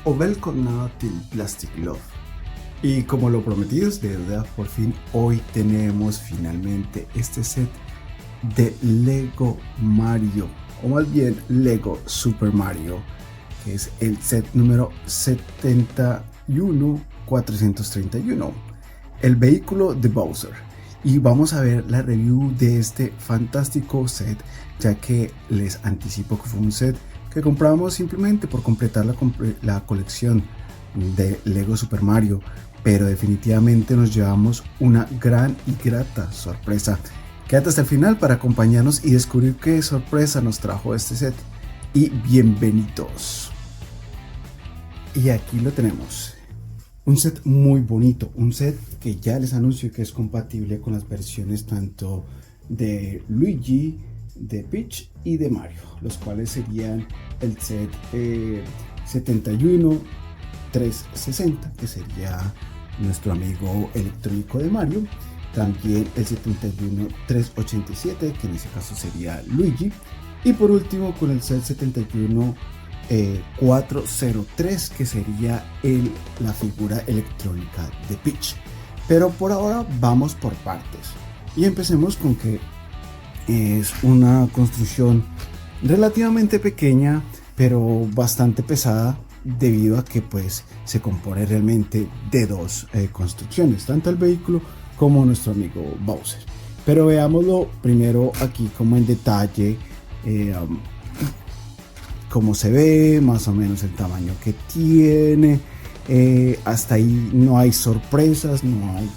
och välkomna till Plastic Love. Y como lo prometido es deuda, por fin hoy tenemos finalmente este set de Lego Mario, o más bien Lego Super Mario, que es el set número 71431, el vehículo de Bowser. Y vamos a ver la review de este fantástico set, ya que les anticipo que fue un set que compramos simplemente por completar la colección de Lego Super Mario, pero definitivamente nos llevamos una gran y grata sorpresa. Quédate hasta el final para acompañarnos y descubrir qué sorpresa nos trajo este set. Y bienvenidos. Y aquí lo tenemos. Un set muy bonito, un set que ya les anuncio que es compatible con las versiones tanto de Luigi, de Peach y de Mario, los cuales serían el set 71360, que sería nuestro amigo electrónico de Mario, también el 71387, que en ese caso sería Luigi, y por último con el set 71403, que sería la figura electrónica de Peach. Pero por ahora vamos por partes y empecemos con que es una construcción relativamente pequeña pero bastante pesada, debido a que pues se compone realmente de dos construcciones, tanto el vehículo como nuestro amigo Bowser. Pero veámoslo primero aquí como en detalle, cómo se ve, más o menos el tamaño que tiene. Hasta ahí no hay sorpresas, no hay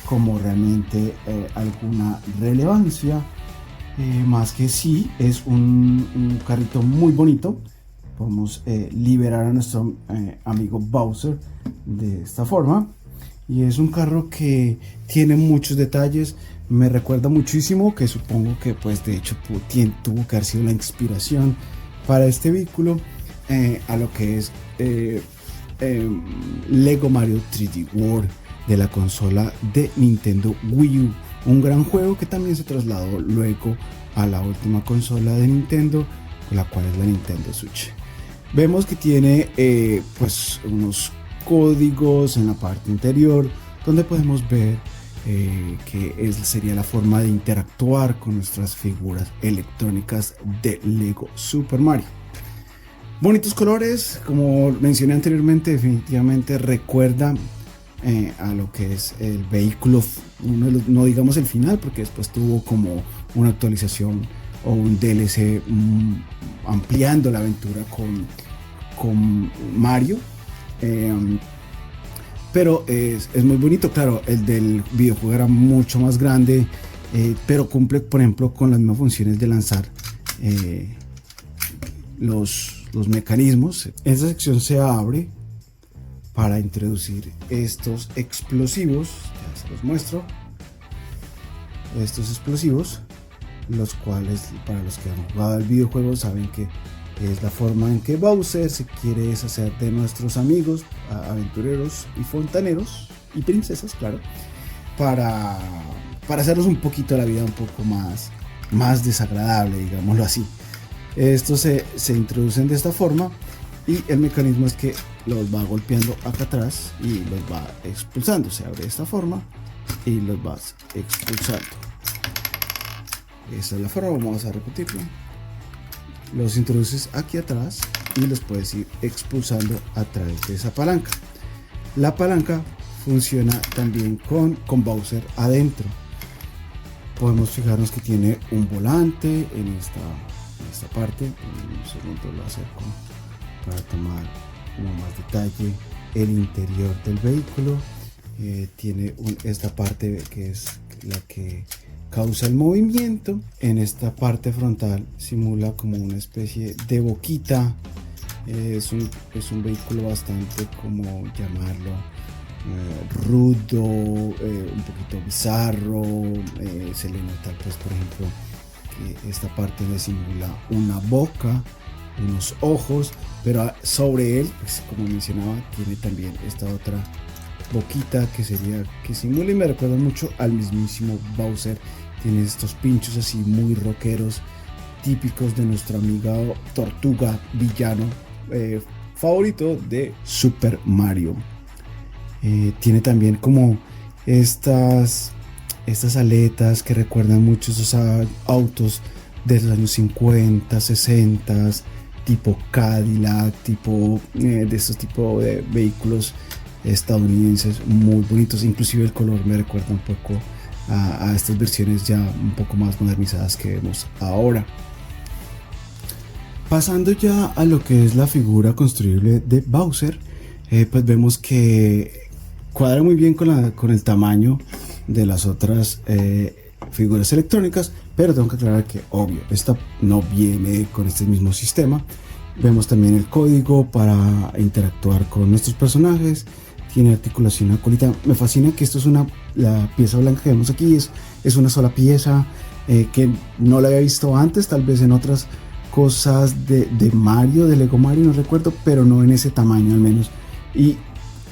como realmente alguna relevancia, más que sí es un carrito muy bonito. Podemos liberar a nuestro amigo Bowser de esta forma, y es un carro que tiene muchos detalles. Me recuerda muchísimo, que supongo que pues de hecho tuvo que haber sido la inspiración para este vehículo, a lo que es Lego Mario 3D World de la consola de Nintendo Wii U, un gran juego que también se trasladó luego a la última consola de Nintendo, la cual es la Nintendo Switch. Vemos que tiene pues unos códigos en la parte interior, donde podemos ver que sería la forma de interactuar con nuestras figuras electrónicas de Lego Super Mario. Bonitos colores, como mencioné anteriormente, definitivamente recuerda a lo que es el vehículo, no digamos el final, porque después tuvo como una actualización o un DLC ampliando la aventura con Mario, pero es muy bonito. Claro, el del videojuego era mucho más grande, pero cumple por ejemplo con las mismas funciones de lanzar los mecanismos. Esta sección se abre para introducir estos explosivos, ya se los muestro. Estos explosivos, los cuales para los que han jugado el videojuego saben que es la forma en que Bowser se quiere deshacer de nuestros amigos aventureros y fontaneros y princesas, claro, para hacernos un poquito la vida un poco más desagradable, digámoslo así. Estos se introducen de esta forma, y el mecanismo es que los va golpeando acá atrás y los va expulsando. Se abre de esta forma y los vas expulsando. Esta es la forma, vamos a repetirlo. Los introduces aquí atrás y los puedes ir expulsando a través de esa palanca. La palanca funciona también con Bowser adentro. Podemos fijarnos que tiene un volante en esta parte. Un segundo lo acerco para tomar más detalle. El interior del vehículo tiene esta parte que es la que causa el movimiento. En esta parte frontal simula como una especie de boquita. Es un vehículo bastante, como llamarlo, rudo, un poquito bizarro. Se le nota pues por ejemplo que esta parte le simula una boca, unos ojos, pero sobre él, pues, como mencionaba, tiene también esta otra boquita que simula y me recuerda mucho al mismísimo Bowser. Tiene estos pinchos así muy rockeros, típicos de nuestro amigo Tortuga villano, favorito de Super Mario. Tiene también como estas aletas que recuerdan mucho esos autos de los años 50, 60, tipo Cadillac, tipo de estos tipos de vehículos estadounidenses muy bonitos. Inclusive el color me recuerda un poco a estas versiones ya un poco más modernizadas que vemos ahora. Pasando ya a lo que es la figura construible de Bowser, pues vemos que cuadra muy bien con el tamaño de las otras figuras electrónicas, pero tengo que aclarar que obvio esta no viene con este mismo sistema. Vemos también el código para interactuar con nuestros personajes, tiene articulación, una colita. Me fascina que esto es la pieza blanca que vemos aquí es una sola pieza, que no la había visto antes, tal vez en otras cosas de Mario, de Lego Mario, no recuerdo, pero no en ese tamaño al menos. Y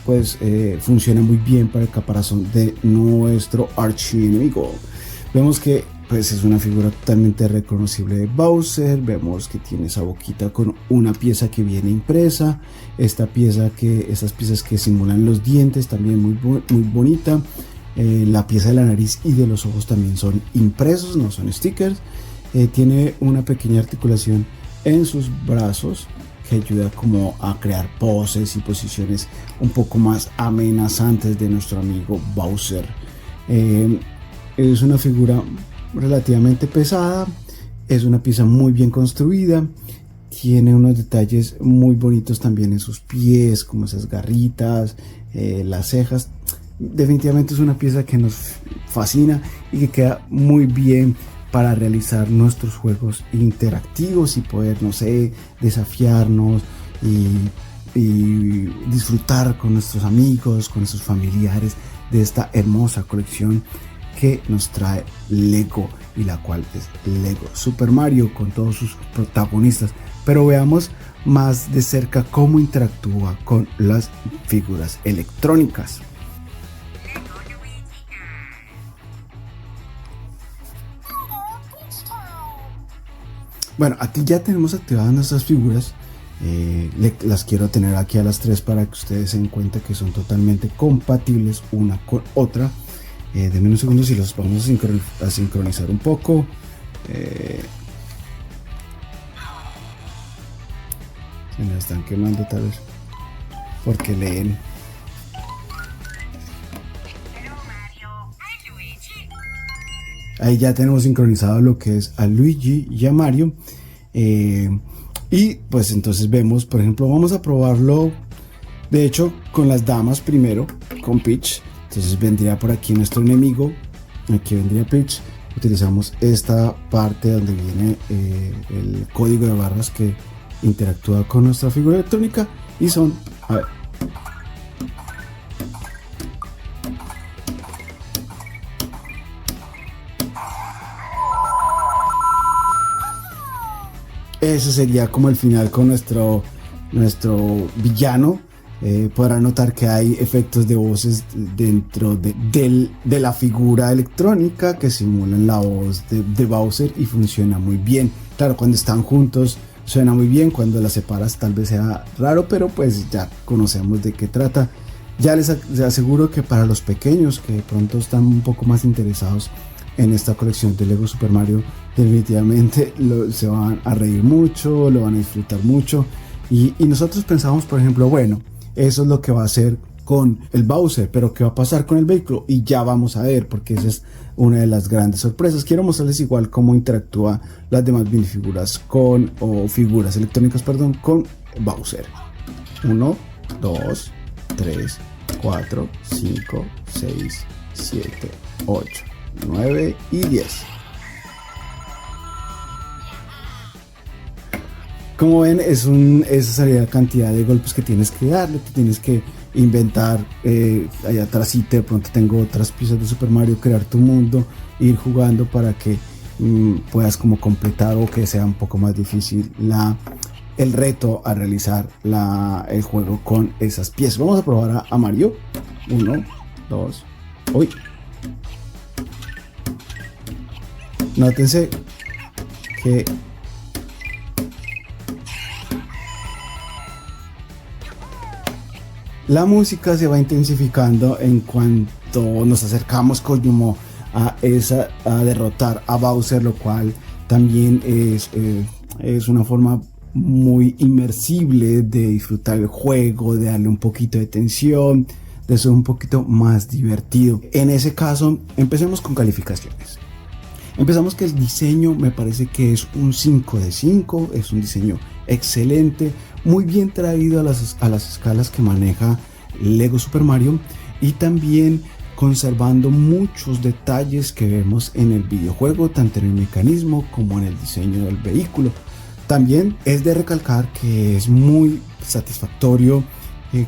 pues funciona muy bien para el caparazón de nuestro archienemigo. Vemos que pues es una figura totalmente reconocible de Bowser. Vemos que tiene esa boquita con una pieza que viene impresa, esas piezas que simulan los dientes, también muy bonita. La pieza de la nariz y de los ojos también son impresos, no son stickers. Tiene una pequeña articulación en sus brazos que ayuda como a crear poses y posiciones un poco más amenazantes de nuestro amigo Bowser. Es una figura relativamente pesada, es una pieza muy bien construida, tiene unos detalles muy bonitos también en sus pies, como esas garritas, las cejas. Definitivamente es una pieza que nos fascina y que queda muy bien para realizar nuestros juegos interactivos y poder, no sé, desafiarnos y disfrutar con nuestros amigos, con nuestros familiares de esta hermosa colección que nos trae Lego, y la cual es Lego Super Mario con todos sus protagonistas. Pero veamos más de cerca cómo interactúa con las figuras electrónicas. Bueno, aquí ya tenemos activadas nuestras figuras. Las quiero tener aquí a las tres para que ustedes se den cuenta que son totalmente compatibles una con otra. Denme unos segundos y los vamos a sincronizar un poco. Se me están quemando tal vez porque leen. Ahí ya tenemos sincronizado lo que es a Luigi y a Mario. Y pues entonces vemos, por ejemplo, vamos a probarlo de hecho con las damas primero, con Peach. Entonces vendría por aquí nuestro enemigo, aquí vendría Peach. Utilizamos esta parte donde viene el código de barras que interactúa con nuestra figura electrónica, y son, a ver, ese sería como el final con nuestro villano. Podrán notar que hay efectos de voces dentro de la figura electrónica que simulan la voz de Bowser, y funciona muy bien. Claro, cuando están juntos suena muy bien, cuando las separas tal vez sea raro, pero pues ya conocemos de qué trata. Ya les aseguro que para los pequeños que de pronto están un poco más interesados en esta colección de Lego Super Mario, definitivamente se van a reír mucho, lo van a disfrutar mucho. Y nosotros pensamos, por ejemplo, bueno, eso es lo que va a hacer con el Bowser, pero ¿qué va a pasar con el vehículo? Y ya vamos a ver, porque esa es una de las grandes sorpresas. Quiero mostrarles igual cómo interactúa las demás minifiguras figuras electrónicas, perdón, con Bowser. 1, 2, 3, 4, 5, 6, 7, 8, 9 y 10. Como ven, es esa cantidad de golpes que tienes que darle, que tienes que inventar. Allá atrás y de pronto tengo otras piezas de Super Mario, crear tu mundo, ir jugando para que puedas como completar, o que sea un poco más difícil el reto a realizar el juego con esas piezas. Vamos a probar a Mario. 1, 2, uy. Nótense que La música se va intensificando en cuanto nos acercamos como a derrotar a Bowser, lo cual también es una forma muy inmersible de disfrutar el juego, de darle un poquito de tensión, de ser un poquito más divertido. En ese caso, empecemos con calificaciones. Empezamos que el diseño me parece que es un 5 de 5, es un diseño excelente, muy bien traído a las escalas que maneja Lego Super Mario, y también conservando muchos detalles que vemos en el videojuego, tanto en el mecanismo como en el diseño del vehículo. También es de recalcar que es muy satisfactorio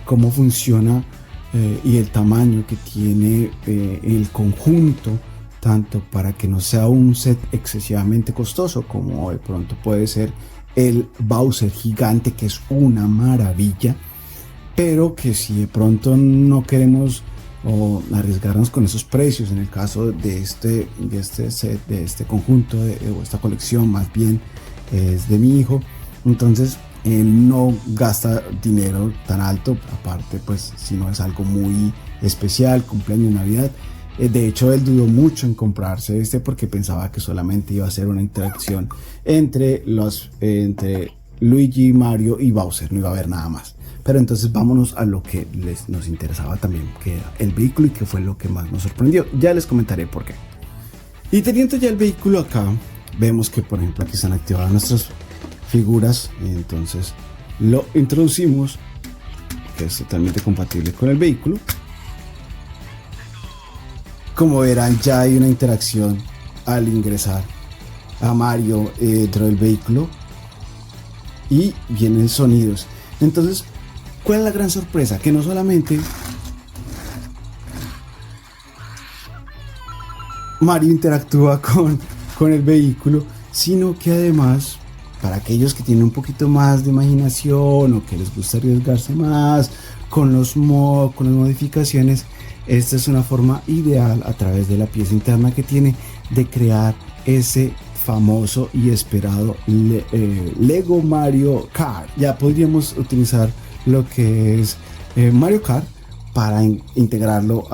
cómo funciona y el tamaño que tiene el conjunto, tanto para que no sea un set excesivamente costoso como de pronto puede ser el Bowser gigante, que es una maravilla, pero que si de pronto no queremos arriesgarnos con esos precios, en el caso de este set, de este conjunto o esta colección más bien es de mi hijo, entonces él no gasta dinero tan alto, aparte pues si no es algo muy especial, cumpleaños, Navidad. De hecho, él dudó mucho en comprarse porque pensaba que solamente iba a ser una interacción entre Luigi, Mario y Bowser, no iba a haber nada más. Pero entonces vámonos a lo que nos interesaba también, que era el vehículo, y que fue lo que más nos sorprendió. Ya les comentaré por qué. Y teniendo ya el vehículo acá, vemos que por ejemplo aquí están activadas nuestras figuras, y entonces lo introducimos, que es totalmente compatible con el vehículo. Como verán, ya hay una interacción al ingresar a Mario dentro del vehículo y vienen sonidos. Entonces, ¿cuál es la gran sorpresa? Que no solamente Mario interactúa con el vehículo, sino que además, para aquellos que tienen un poquito más de imaginación o que les gusta arriesgarse más con los mods, con las modificaciones, esta es una forma ideal, a través de la pieza interna que tiene, de crear ese famoso y esperado Lego Mario Kart. Ya podríamos utilizar lo que es Mario Kart para integrarlo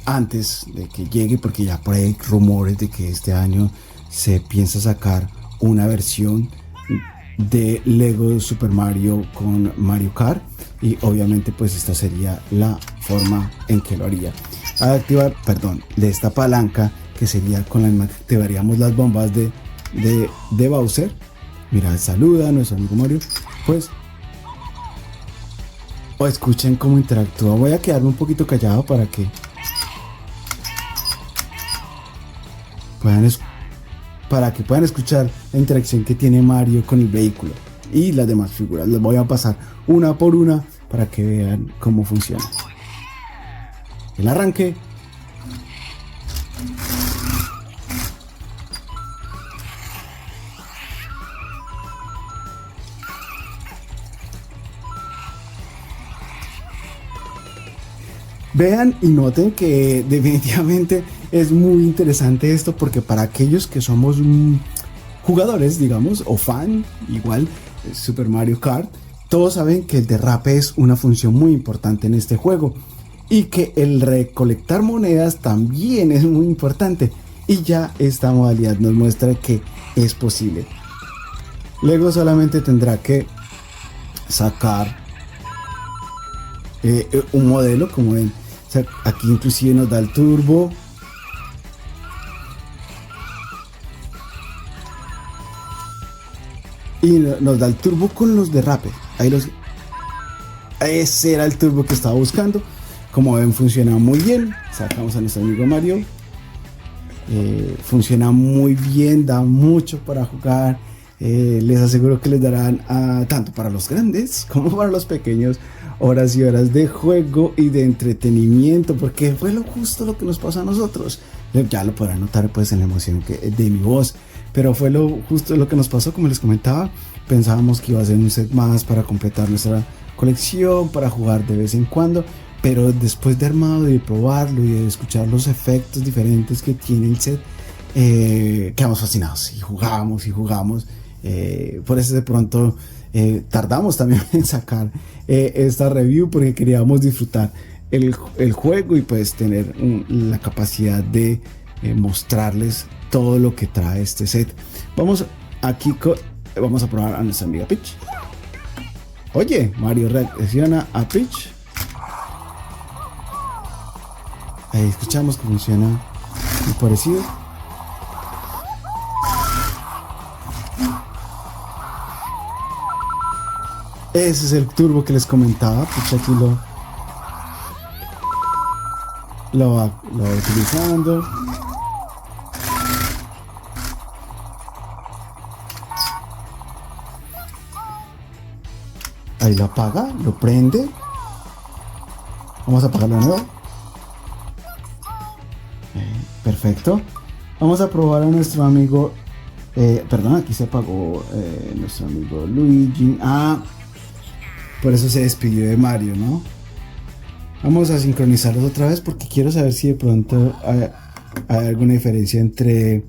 antes de que llegue, porque ya por ahí hay rumores de que este año se piensa sacar una versión de Lego Super Mario con Mario Kart, y obviamente pues esta sería la forma en que lo haría. Al activar, de esta palanca, que sería con la que activaríamos las bombas de Bowser. Mira, saluda a nuestro amigo Mario, pues escuchen cómo interactúa. Voy a quedarme un poquito callado para que puedan escuchar la interacción que tiene Mario con el vehículo y las demás figuras. Les voy a pasar una por una para que vean cómo funciona. El arranque. Vean y noten que definitivamente es muy interesante esto, porque para aquellos que somos jugadores, digamos, o fan, igual Super Mario Kart, todos saben que el derrape es una función muy importante en este juego, y que el recolectar monedas también es muy importante, y ya esta modalidad nos muestra que es posible. Luego solamente tendrá que sacar un modelo, como ven. Aquí inclusive nos da el turbo, y nos da el turbo con los derrapes. Ese era el turbo que estaba buscando. Como ven, funciona muy bien. Sacamos a nuestro amigo Mario. Funciona muy bien, da mucho para jugar. Les aseguro que les darán tanto para los grandes como para los pequeños horas y horas de juego y de entretenimiento, porque fue justo lo que nos pasó a nosotros. Ya lo podrán notar pues en la emoción de mi voz, pero fue justo lo que nos pasó. Como les comentaba, pensábamos que iba a ser un set más para completar nuestra colección, para jugar de vez en cuando, pero después de armado, de probarlo y de escuchar los efectos diferentes que tiene el set, quedamos fascinados y jugamos. Por eso de pronto tardamos también en sacar esta review, porque queríamos disfrutar el juego y pues tener la capacidad de mostrarles todo lo que trae este set. Vamos a probar a nuestra amiga Peach. Oye, Mario reacciona a Peach. Ahí escuchamos que funciona muy parecido. Ese es el turbo que les comentaba. Peach aquí lo va utilizando. Ahí lo apaga, lo prende. Vamos a apagarlo de nuevo. Perfecto. Vamos a probar a nuestro amigo. Perdón, aquí se apagó nuestro amigo Luigi. Por eso se despidió de Mario, ¿no? Vamos a sincronizarlos otra vez porque quiero saber si de pronto hay alguna diferencia entre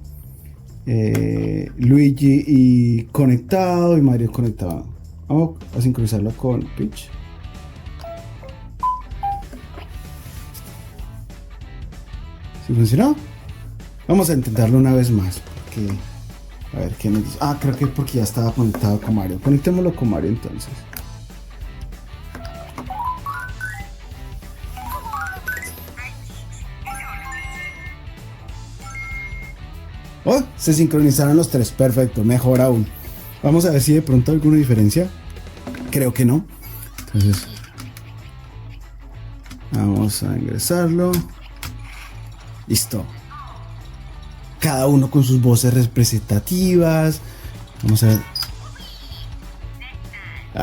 Luigi y conectado y Mario conectado. Vamos a sincronizarlo con Peach. ¿Sí funcionó? Vamos a intentarlo una vez más. Porque, a ver qué nos dice. Creo que porque ya estaba conectado con Mario. Conectémoslo con Mario entonces. Oh, se sincronizaron los tres. Perfecto, mejor aún. Vamos a ver si de pronto hay alguna diferencia. Creo que no. Entonces, vamos a ingresarlo. Listo. Cada uno con sus voces representativas. Vamos a ver.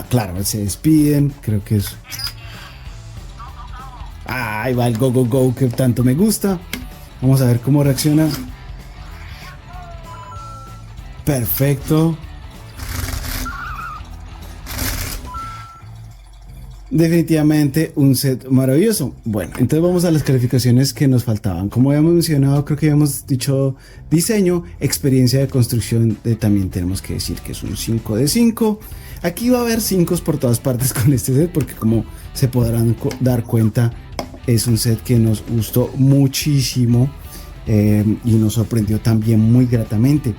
Claro, se despiden. Creo que es. Ahí va el Go Go Go que tanto me gusta. Vamos a ver cómo reacciona. Perfecto. Definitivamente un set maravilloso. Bueno, entonces vamos a las calificaciones que nos faltaban. Como habíamos mencionado, creo que habíamos dicho diseño, experiencia de construcción, también tenemos que decir que es un 5 de 5. Aquí va a haber 5 por todas partes con este set, porque como se podrán dar cuenta, es un set que nos gustó muchísimo y nos sorprendió también muy gratamente.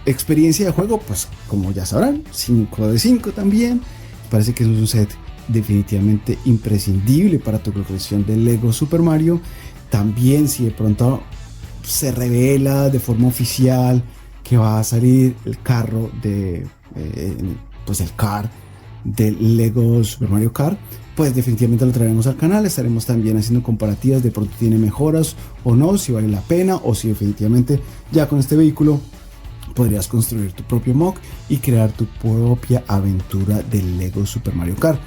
Experiencia de juego, pues como ya sabrán, 5 de 5 también. Parece que es un set definitivamente imprescindible para tu colección de Lego Super Mario. También si de pronto se revela de forma oficial que va a salir el carro de pues el car del Lego Super Mario Kart, pues definitivamente lo traeremos al canal. Estaremos también haciendo comparativas, de pronto tiene mejoras o no, si vale la pena o si definitivamente ya con este vehículo podrías construir tu propio MOC y crear tu propia aventura del Lego Super Mario Kart.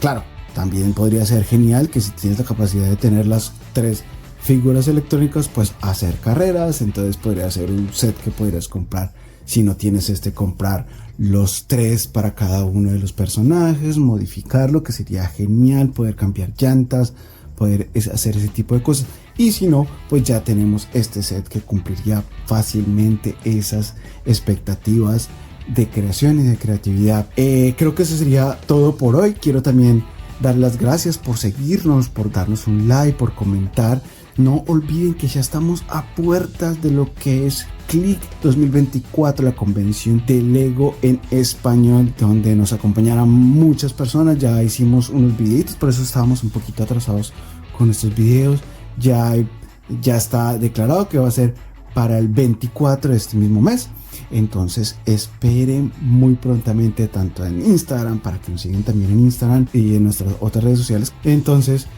Claro, también podría ser genial que si tienes la capacidad de tener las 3 figuras electrónicas, pues hacer carreras. Entonces podría ser un set que podrías comprar. Si no tienes comprar los 3 para cada uno de los personajes, modificarlo, que sería genial, poder cambiar llantas, poder hacer ese tipo de cosas. Y si no, pues ya tenemos este set que cumpliría fácilmente esas expectativas de creación y de creatividad. Creo que eso sería todo por hoy. Quiero también dar las gracias por seguirnos, por darnos un like, por comentar. No olviden que ya estamos a puertas de lo que es Click 2024, la convención de Lego en español, donde nos acompañarán muchas personas. Ya hicimos unos videitos, por eso estábamos un poquito atrasados con estos videos. Ya está declarado que va a ser para el 24 de este mismo mes. Entonces esperen muy prontamente, tanto en Instagram, para que nos sigan también en Instagram y en nuestras otras redes sociales. Entonces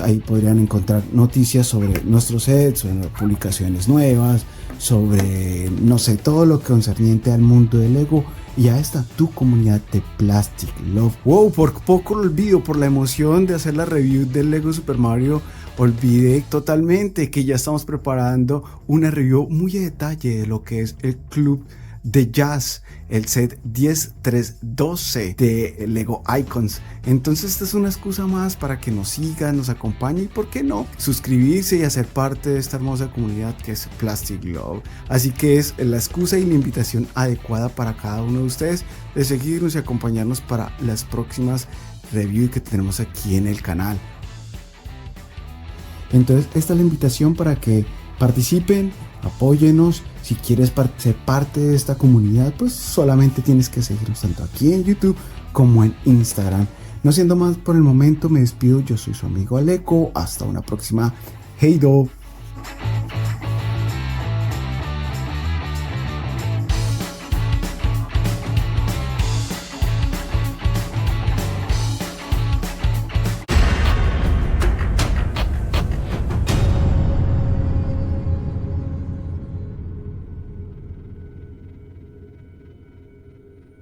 ahí podrían encontrar noticias sobre nuestros sets, sobre publicaciones nuevas, sobre no sé, todo lo concerniente al mundo de Lego y a esta tu comunidad de Plastic Love. Wow, por poco lo olvido, por la emoción de hacer la review del Lego Super Mario. Olvidé totalmente que ya estamos preparando una review muy a detalle de lo que es el club de Jazz, el set 10312 de Lego Icons. Entonces esta es una excusa más para que nos sigan, nos acompañen y por qué no suscribirse y hacer parte de esta hermosa comunidad que es Plastic Love. Así que es la excusa y la invitación adecuada para cada uno de ustedes de seguirnos y acompañarnos para las próximas reviews que tenemos aquí en el canal. Entonces esta es la invitación para que participen, apóyenos. Si quieres ser parte de esta comunidad, pues solamente tienes que seguirnos tanto aquí en YouTube como en Instagram. No siendo más por el momento, me despido. Yo soy su amigo Aleco. Hasta una próxima. Hey do.